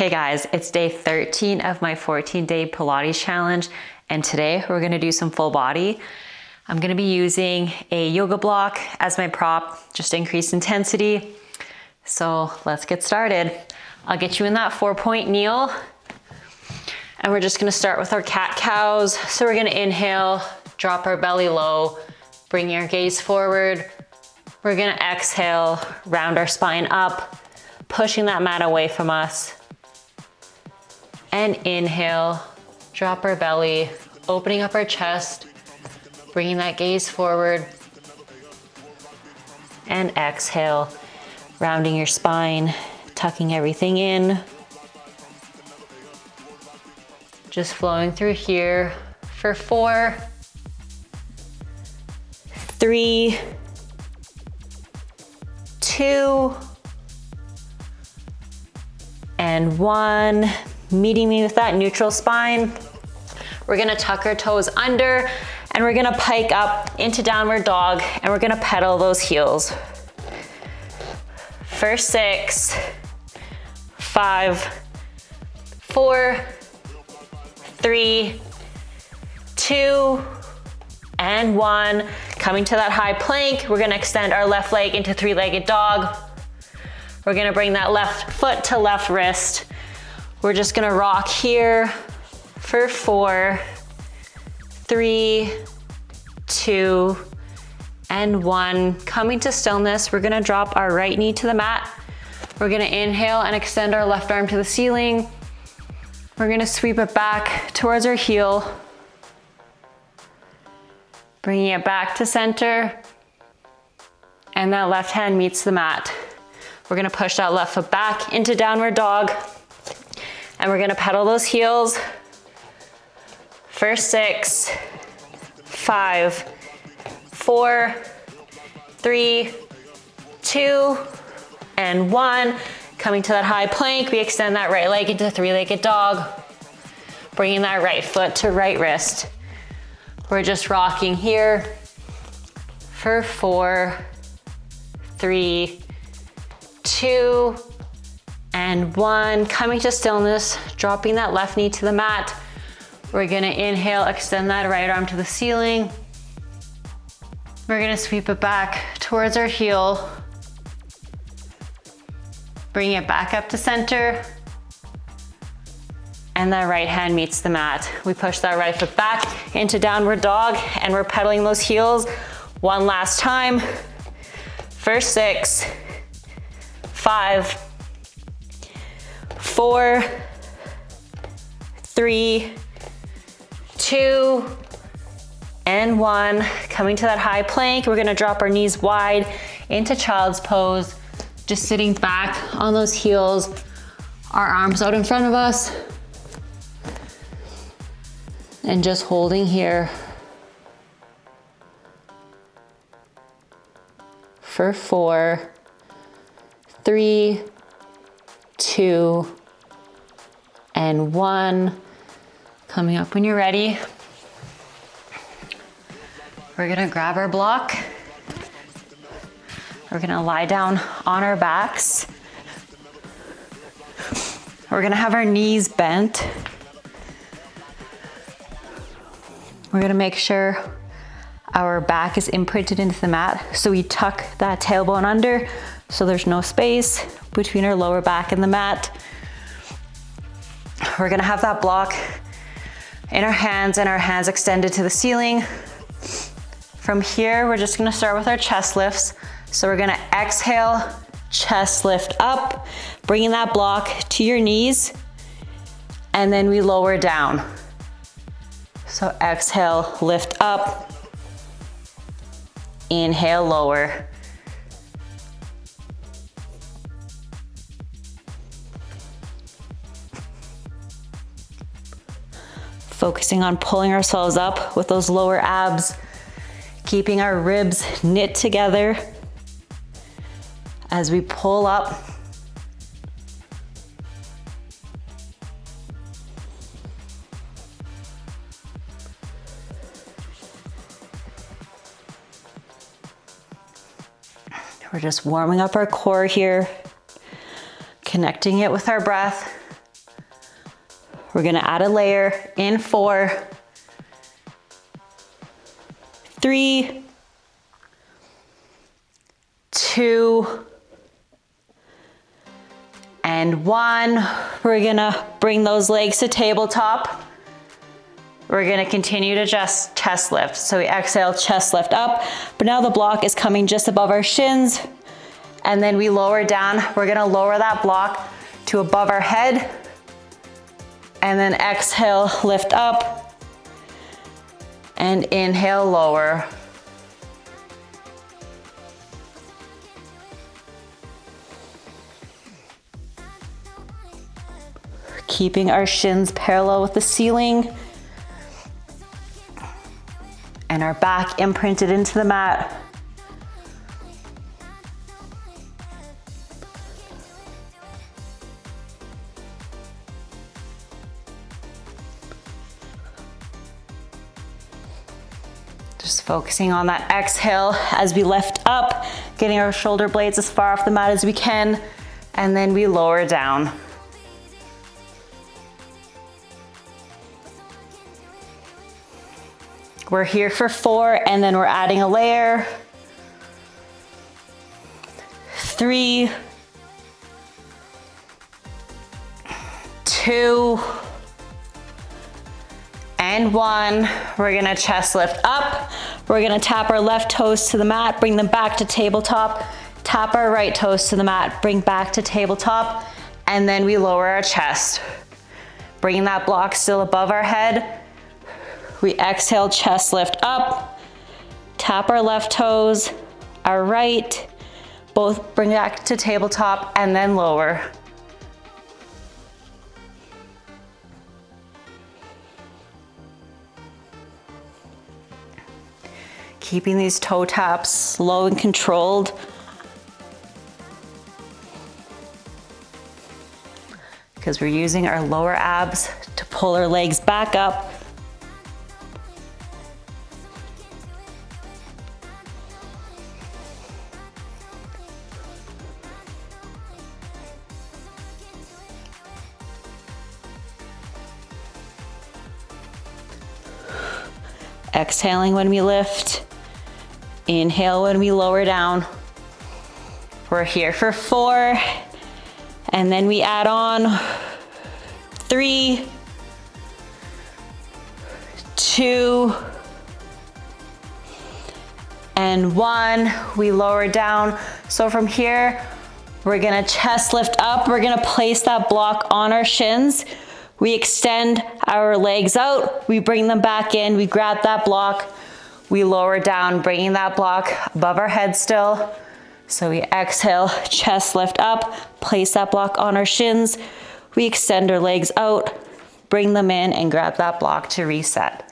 Hey guys, it's day 13 of my 14-day Pilates challenge, and today we're gonna do some full body. I'm gonna be using a yoga block as my prop, just to increase intensity. So let's get started. I'll get you in that 4-point kneel, and we're just gonna start with our cat-cows. So we're gonna inhale, drop our belly low, bring your gaze forward. We're gonna exhale, round our spine up, pushing that mat away from us. And inhale, drop our belly, opening up our chest, bringing that gaze forward. And exhale, rounding your spine, tucking everything in. Just flowing through here for 4, 3, 2, and 1. Meeting me with that neutral spine. We're gonna tuck our toes under and we're gonna pike up into downward dog and we're gonna pedal those heels. For 6, 5, 4, 3, 2, and 1. Coming to that high plank, we're gonna extend our left leg into 3-legged dog. We're gonna bring that left foot to left wrist. We're just gonna rock here for 4, 3, 2, and 1. Coming to stillness, we're gonna drop our right knee to the mat. We're gonna inhale and extend our left arm to the ceiling. We're gonna sweep it back towards our heel. Bringing it back to center. And that left hand meets the mat. We're gonna push that left foot back into downward dog. And we're gonna pedal those heels for 6, 5, 4, 3, 2, and 1. Coming to that high plank, we extend that right leg into 3-legged dog, bringing that right foot to right wrist. We're just rocking here for 4, 3, 2, and 1. Coming to stillness, dropping that left knee to the mat. We're gonna inhale, extend that right arm to the ceiling. We're gonna sweep it back towards our heel. Bring it back up to center. And that right hand meets the mat. We push that right foot back into downward dog and we're pedaling those heels one last time. For 6, 5, 4, 3, 2, and 1. Coming to that high plank, we're gonna drop our knees wide into child's pose, just sitting back on those heels, our arms out in front of us, and just holding here for 4, 3, 2, and 1. Coming up when you're ready. We're gonna grab our block. We're gonna lie down on our backs. We're gonna have our knees bent. We're gonna make sure our back is imprinted into the mat. So we tuck that tailbone under so there's no space between our lower back and the mat. We're gonna have that block in our hands and our hands extended to the ceiling. From here, we're just gonna start with our chest lifts. So we're gonna exhale, chest lift up, bringing that block to your knees, and then we lower down. So exhale, lift up, inhale, lower. Focusing on pulling ourselves up with those lower abs, keeping our ribs knit together as we pull up. We're just warming up our core here, connecting it with our breath. We're gonna add a layer in 4, 3, 2, and 1. We're gonna bring those legs to tabletop. We're gonna continue to just chest lift. So we exhale, chest lift up, but now the block is coming just above our shins, and then we lower down. We're gonna lower that block to above our head, and then exhale, lift up, and inhale, lower. Keeping our shins parallel with the ceiling and our back imprinted into the mat. Just focusing on that exhale as we lift up, getting our shoulder blades as far off the mat as we can, and then we lower down. We're here for 4, and then we're adding a layer. 3, 2, and 1. We're gonna chest lift up. We're gonna tap our left toes to the mat, bring them back to tabletop. Tap our right toes to the mat, bring back to tabletop, and then we lower our chest. Bringing that block still above our head. We exhale, chest lift up, tap our left toes, our right, both bring back to tabletop, and then lower. Keeping these toe taps slow and controlled. Because we're using our lower abs to pull our legs back up. Exhaling when we lift, inhale when we lower down. We're here for 4, and then we add on 3, 2, and 1. We lower down. So from here, we're gonna chest lift up. We're gonna place that block on our shins. We extend our legs out, we bring them back in, we grab that block, we lower down, bringing that block above our head still. So we exhale, chest lift up, place that block on our shins, we extend our legs out, bring them in, and grab that block to reset.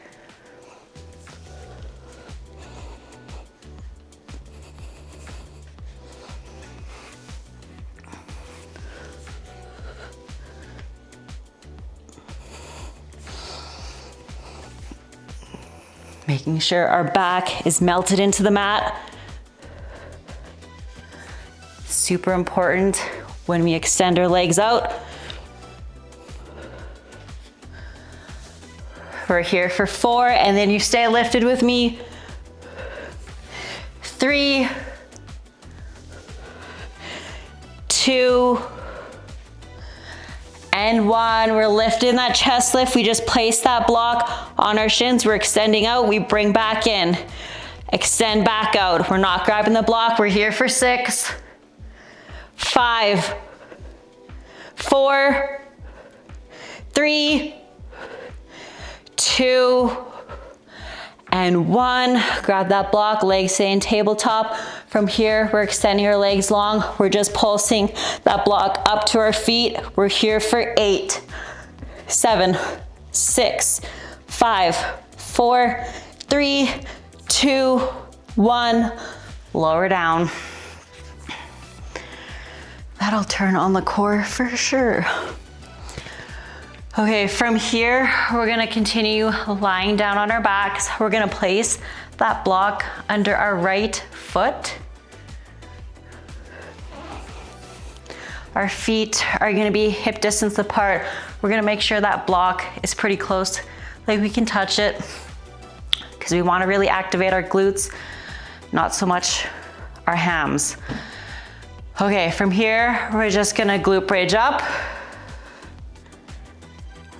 Making sure our back is melted into the mat. Super important when we extend our legs out. We're here for 4, and then you stay lifted with me. 3, 2, and 1. We're lifting that chest lift. We just place that block on our shins. We're extending out. We bring back in. Extend back out. We're not grabbing the block. We're here for 6, 5, 4, 3, 2, and 1. Grab that block, legs stay in tabletop. From here, we're extending our legs long. We're just pulsing that block up to our feet. We're here for 8, 7, 6, 5, 4, 3, 2, 1. Lower down. That'll turn on the core for sure. Okay, from here, we're gonna continue lying down on our backs. We're gonna place that block under our right foot. Our feet are gonna be hip distance apart. We're gonna make sure that block is pretty close, like we can touch it, because we wanna really activate our glutes, not so much our hams. Okay, from here, we're just gonna glute bridge up.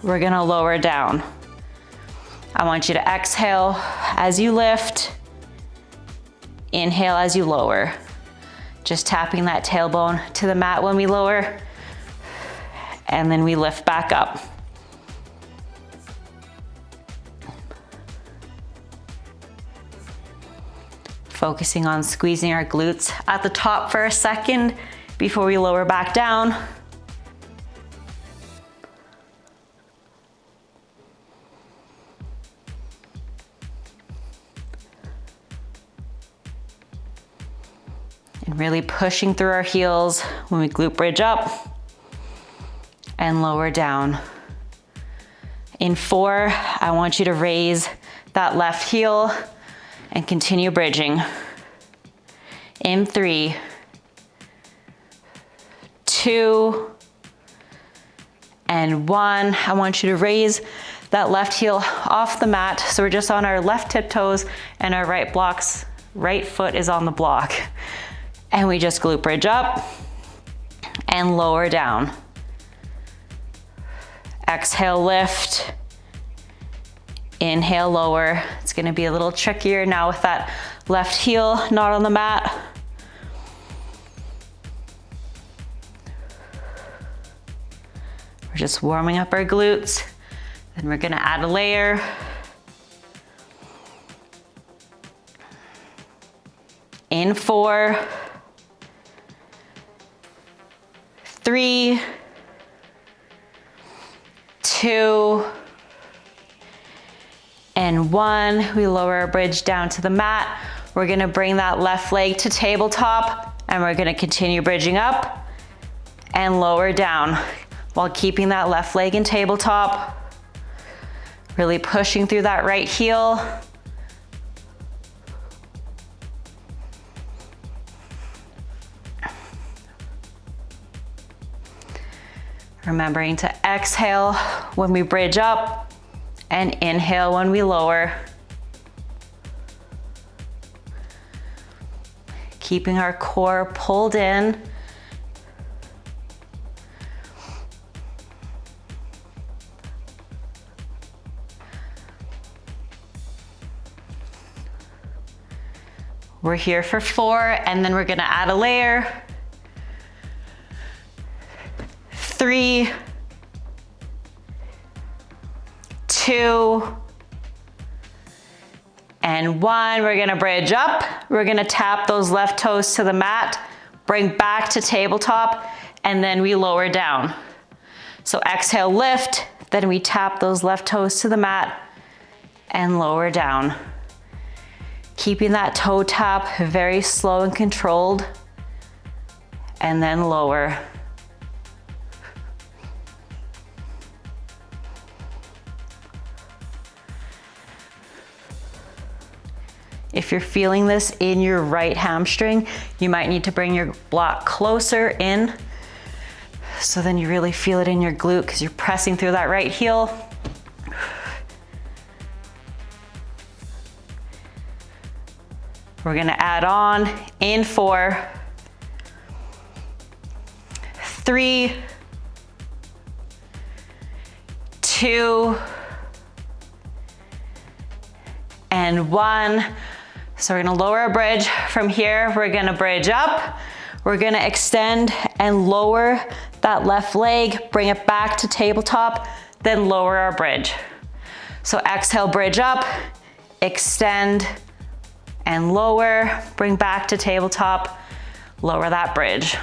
We're gonna lower down. I want you to exhale as you lift, inhale as you lower. Just tapping that tailbone to the mat when we lower, and then we lift back up. Focusing on squeezing our glutes at the top for a second before we lower back down. And really pushing through our heels when we glute bridge up and lower down. In 4, I want you to raise that left heel and continue bridging. In 3, 2, and 1, I want you to raise that left heel off the mat. So we're just on our left tiptoes and our right foot is on the block. And we just glute bridge up and lower down. Exhale, lift. Inhale, lower. It's gonna be a little trickier now with that left heel not on the mat. We're just warming up our glutes. Then we're gonna add a layer. In 4, 3, 2, and 1. We lower our bridge down to the mat. We're gonna bring that left leg to tabletop, and we're gonna continue bridging up and lower down while keeping that left leg in tabletop. Really pushing through that right heel. Remembering to exhale when we bridge up and inhale when we lower. Keeping our core pulled in. We're here for 4, and then we're gonna add a layer. 3, 2, and 1. We're gonna bridge up. We're gonna tap those left toes to the mat, bring back to tabletop, and then we lower down. So exhale, lift, then we tap those left toes to the mat and lower down. Keeping that toe tap very slow and controlled, and then lower. If you're feeling this in your right hamstring, you might need to bring your block closer in, so then you really feel it in your glute because you're pressing through that right heel. We're gonna add on in 4, 3, 2, and 1. So we're gonna lower our bridge. From here, we're gonna bridge up. We're gonna extend and lower that left leg, bring it back to tabletop, then lower our bridge. So exhale, bridge up, extend and lower, bring back to tabletop, lower that bridge.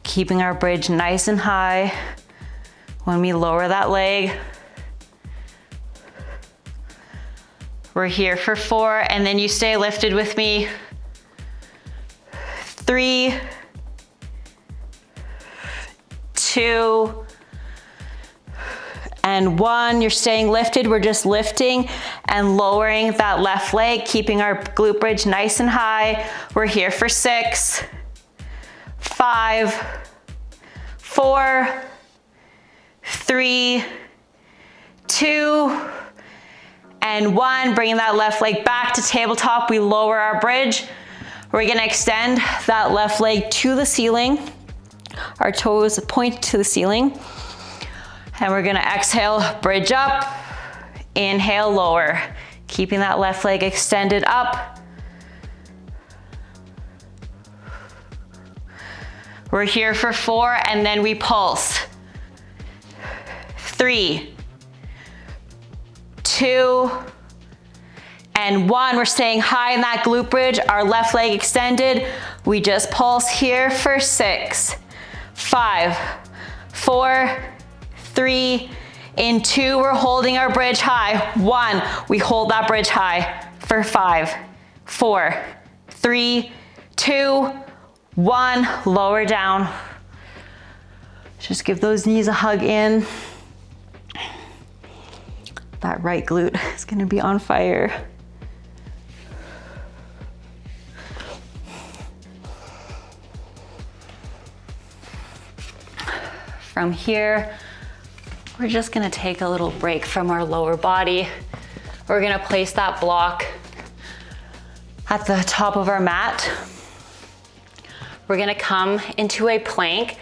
Keeping our bridge nice and high when we lower that leg. We're here for 4, and then you stay lifted with me. 3, 2, and 1. You're staying lifted. We're just lifting and lowering that left leg, keeping our glute bridge nice and high. We're here for 6, 5, 4, 3, 2, and 1. Bringing that left leg back to tabletop. We lower our bridge. We're gonna extend that left leg to the ceiling. Our toes point to the ceiling. And we're gonna exhale, bridge up, inhale, lower. Keeping that left leg extended up. We're here for 4, and then we pulse. 3, 2, and 1. We're staying high in that glute bridge, our left leg extended. We just pulse here for 6, 5, 4, 3, in 2, we're holding our bridge high. 1, we hold that bridge high for 5, 4, 3, 2, 1, lower down. Just give those knees a hug in. That right glute is gonna be on fire. From here, we're just gonna take a little break from our lower body. We're gonna place that block at the top of our mat. We're gonna come into a plank.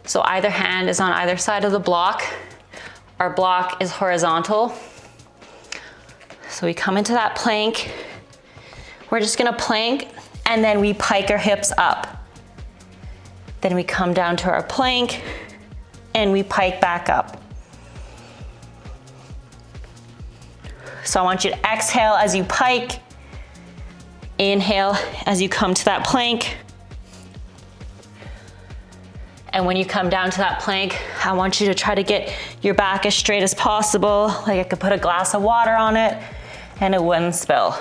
So either hand is on either side of the block. Our block is horizontal. So we come into that plank. We're just gonna plank, and then we pike our hips up. Then we come down to our plank, and we pike back up. So I want you to exhale as you pike, inhale as you come to that plank. And when you come down to that plank, I want you to try to get your back as straight as possible. Like I could put a glass of water on it and it wouldn't spill.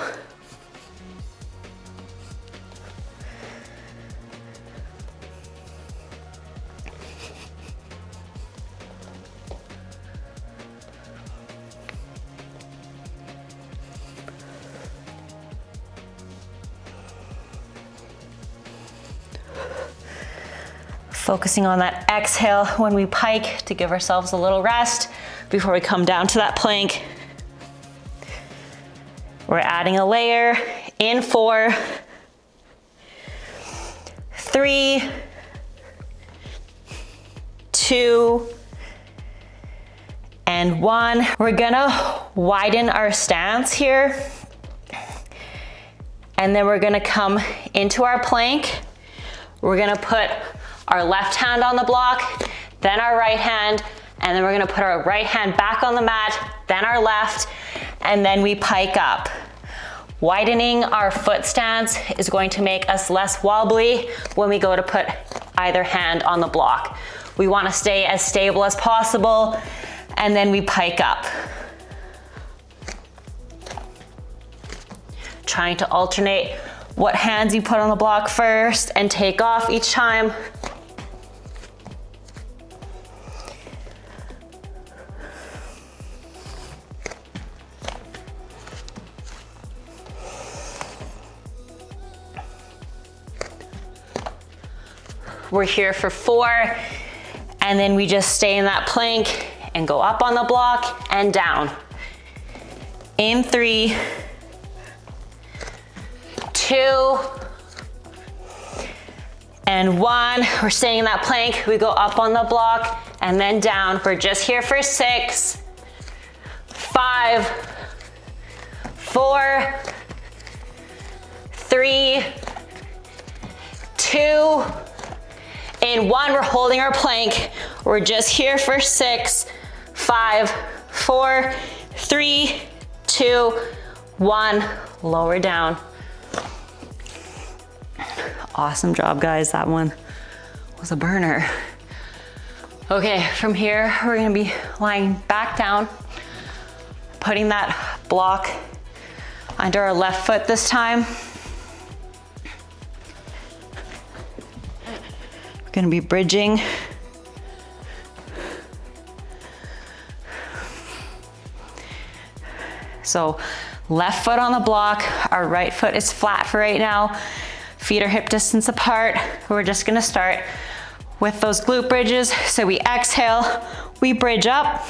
Focusing on that exhale when we pike to give ourselves a little rest before we come down to that plank. We're adding a layer in 4, 3, 2, and 1. We're gonna widen our stance here. And then we're gonna come into our plank. We're gonna put our left hand on the block, then our right hand, and then we're gonna put our right hand back on the mat, then our left, and then we pike up. Widening our foot stance is going to make us less wobbly when we go to put either hand on the block. We wanna stay as stable as possible, and then we pike up. Trying to alternate what hands you put on the block first and take off each time. We're here for 4, and then we just stay in that plank and go up on the block and down. In 3, 2, and 1. We're staying in that plank. We go up on the block and then down. We're just here for 6, 5, 4, 3, 2, and 1. We're holding our plank. We're just here for 6, 5, 4, 3, 2, 1. Lower down. Awesome job, guys. That one was a burner. Okay, from here, we're gonna be lying back down, putting that block under our left foot this time. We're gonna be bridging. So left foot on the block, our right foot is flat for right now. Feet are hip distance apart. We're just gonna start with those glute bridges. So we exhale, we bridge up,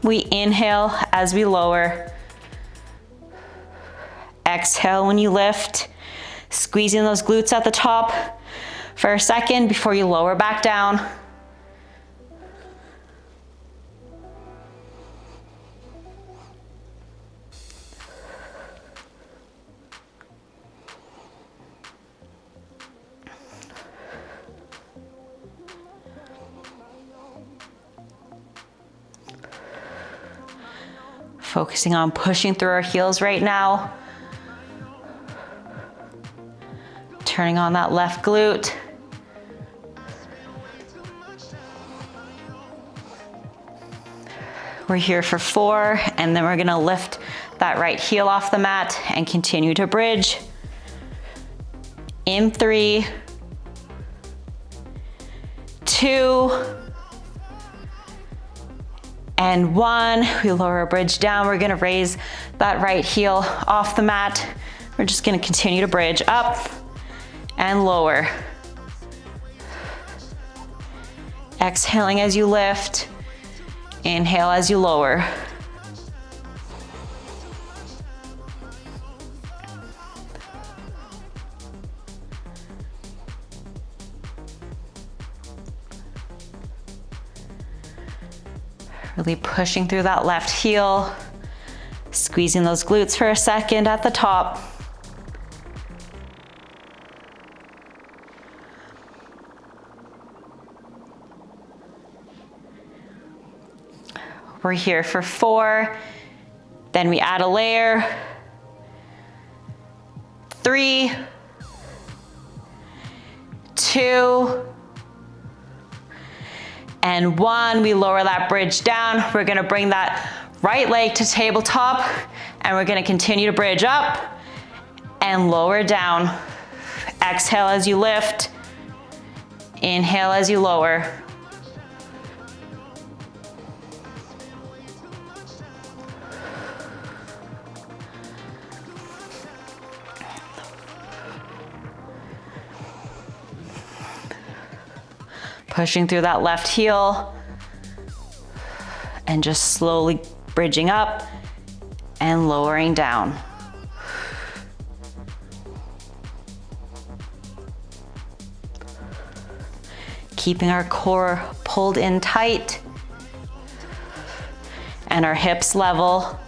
we inhale as we lower. Exhale when you lift, squeezing those glutes at the top for a second before you lower back down. Focusing on pushing through our heels right now. Turning on that left glute. We're here for 4, and then we're gonna lift that right heel off the mat and continue to bridge. In 3, 2, and 1. We lower our bridge down. We're gonna raise that right heel off the mat. We're just gonna continue to bridge up and lower. Exhaling as you lift. Inhale as you lower. Really pushing through that left heel, squeezing those glutes for a second at the top. We're here for 4, then we add a layer. 3, 2, and 1. We lower that bridge down. We're gonna bring that right leg to tabletop, and we're gonna continue to bridge up and lower down. Exhale as you lift. Inhale as you lower. Pushing through that left heel and just slowly bridging up and lowering down. Keeping our core pulled in tight and our hips level,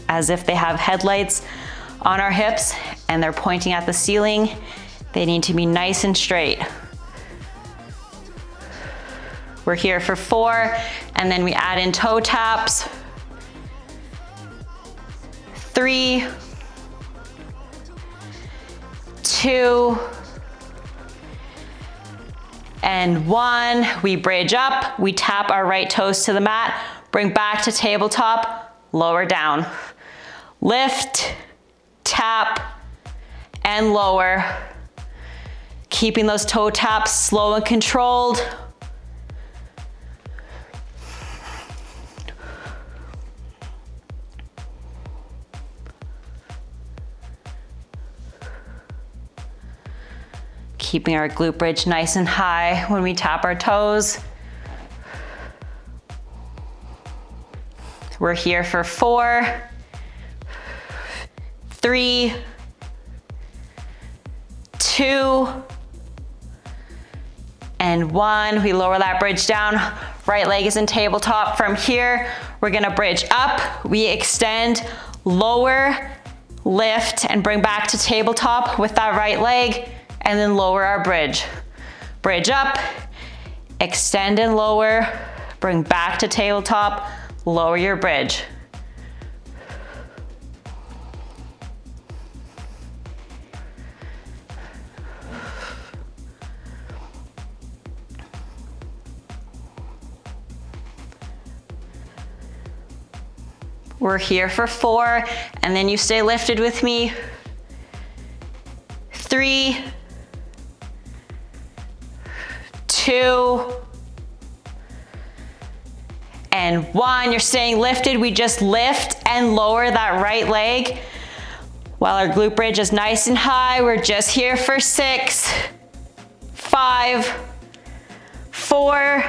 as if they have headlights on our hips and they're pointing at the ceiling. They need to be nice and straight. We're here for 4, and then we add in toe taps. 3, 2, and 1. We bridge up, we tap our right toes to the mat, bring back to tabletop, lower down. Lift, tap, and lower. Keeping those toe taps slow and controlled. Keeping our glute bridge nice and high when we tap our toes. We're here for 4, 3, 2, and 1. We lower that bridge down. Right leg is in tabletop. From here, we're gonna bridge up. We extend, lower, lift, and bring back to tabletop with that right leg, and then lower our bridge. Bridge up, extend and lower, bring back to tabletop, lower your bridge. We're here for 4, and then you stay lifted with me. 3, 2, and 1. You're staying lifted. We just lift and lower that right leg while our glute bridge is nice and high. We're just here for 6, 5, 4,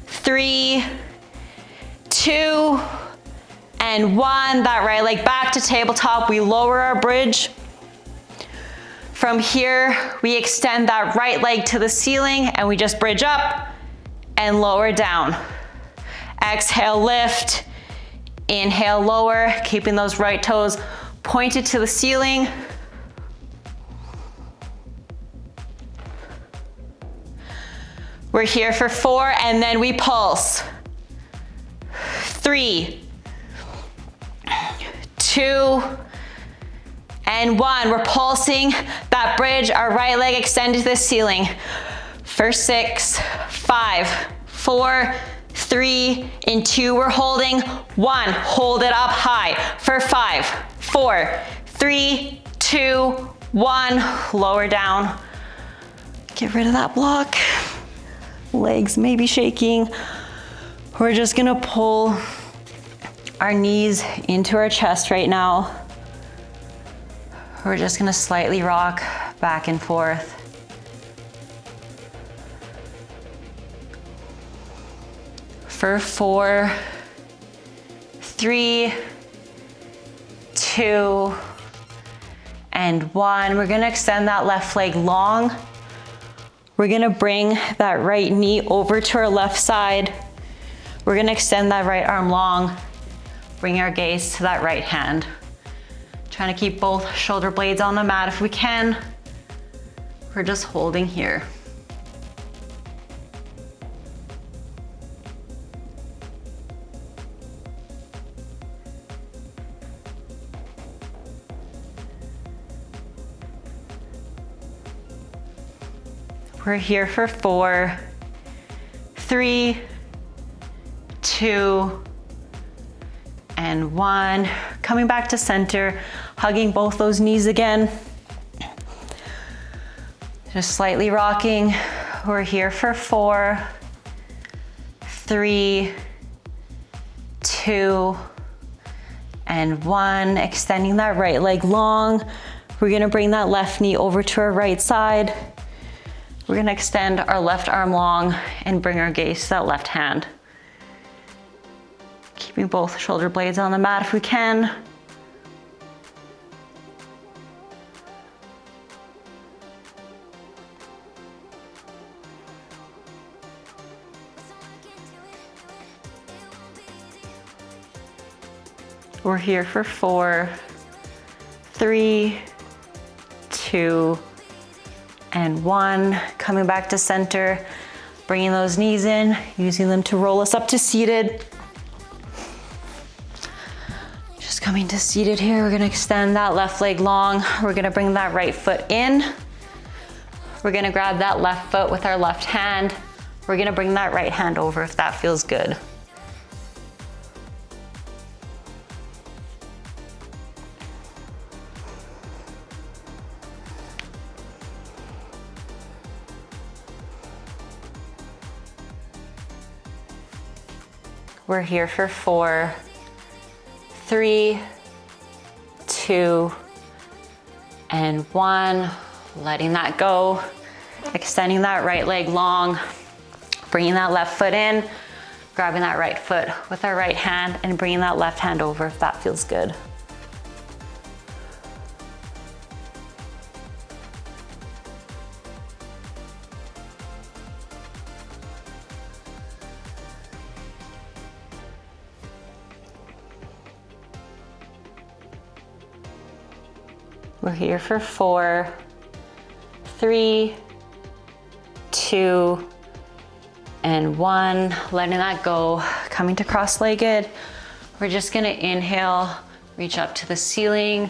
3, 2, and 1. That right leg back to tabletop. We lower our bridge. From here, we extend that right leg to the ceiling and we just bridge up and lower down. Exhale, lift. Inhale, lower, keeping those right toes pointed to the ceiling. We're here for 4 and then we pulse. 3, 2, and 1. We're pulsing that bridge, our right leg extended to the ceiling. For 6, 5, 4, 3, in 2, we're holding. 1, hold it up high. For 5, 4, 3, 2, 1, lower down. Get rid of that block. Legs may be shaking. We're just gonna pull our knees into our chest right now. We're just gonna slightly rock back and forth. For 4, 3, 2, and 1. We're gonna extend that left leg long. We're gonna bring that right knee over to our left side. We're gonna extend that right arm long. Bring our gaze to that right hand. Trying to keep both shoulder blades on the mat if we can. We're just holding here. We're here for 4, 3, 2, and 1. Coming back to center, hugging both those knees again. Just slightly rocking. We're here for 4, 3, 2, and 1. Extending that right leg long. We're gonna bring that left knee over to our right side. We're gonna extend our left arm long and bring our gaze to that left hand. Keeping both shoulder blades on the mat if we can. We're here for 4, 3, 2, and 1. Coming back to center, bringing those knees in, using them to roll us up to seated. Just coming to seated here, we're gonna extend that left leg long. We're gonna bring that right foot in. We're gonna grab that left foot with our left hand. We're gonna bring that right hand over if that feels good. We're here for 4, 3, 2, and 1. Letting that go. Extending that right leg long. Bringing that left foot in. Grabbing that right foot with our right hand and bringing that left hand over if that feels good. We're here for 4, 3, 2, and 1. Letting that go. Coming to cross-legged. We're just gonna inhale, reach up to the ceiling.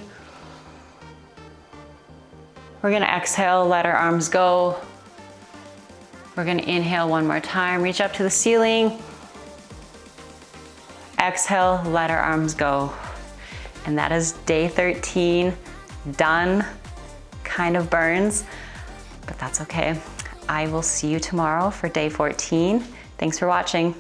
We're gonna exhale, let our arms go. We're gonna inhale one more time, reach up to the ceiling. Exhale, let our arms go. And that is day 13. Done. Kind of burns, but that's okay. I will see you tomorrow for day 14. Thanks for watching.